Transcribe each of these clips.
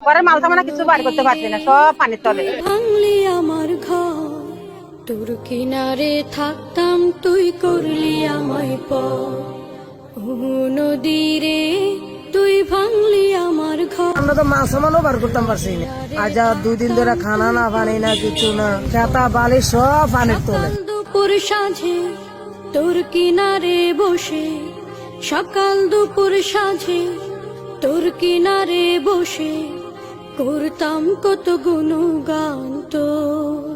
পরে মাল সামানা কিছু বার করতে পারছি না, সব পানির তলে। ভাঙলি আমার ঘর, তোর কিনারে থাকতাম, তুই করলি আমায় পর। ও নদীরে তুই ভাঙলি আমার ঘর। আমরা তো মাছ সামানও বার করতাম পারছি না। আজ আর 2 দিন ধরে খানা না, পানি না, কিছু না, খেতা বালি সব পানির তোলে। সকাল দুপুর সাঁঝে তোর কিনারে বসে, সকাল দুপুর সাঁঝে তোর কিনারে বসে করতাম কত গুণগান তোর।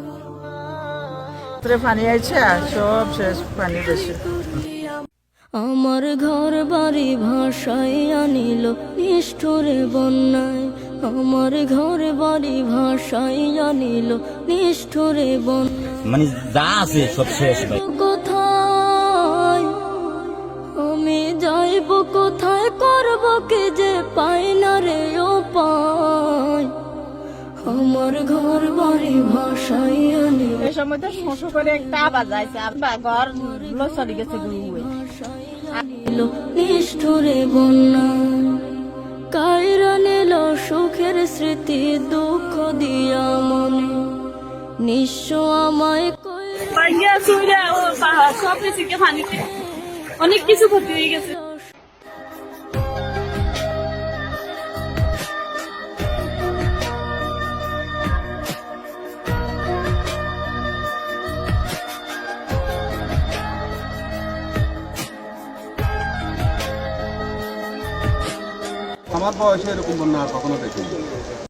পানি আইছে আর সব শেষ, পানি বেশি। আমার ঘর বাড়ি ভাষায় আনিল নিষ্ঠুরে বন্যায়, আমার ঘর বাড়ি ভাষায় আনিল নিষ্ঠুরে বন্যায়। মানে যা আছে সব শেষ ভাই। কোথায় আমি যাইব, কোথায় করব কে যে পাই না রে ও পায়, আমার ঘর বাড়ি ভাষায় আনিল। এই সময় তো শোষো করে একটা আবার যাইছে, ঘর লসরি গেছে গুড়ুয়ে। নিষ্ঠুরে বন্যা কায়রা নিল সুখের স্মৃতি, দুঃখ দিয়া মনে নিঃস্ব আমায় সব কিছু পানিতে অনেক কিছু ক্ষতি হয়ে গেছে। আমার বয়সে এরকম বন্যা আর কখনো দেখিনি।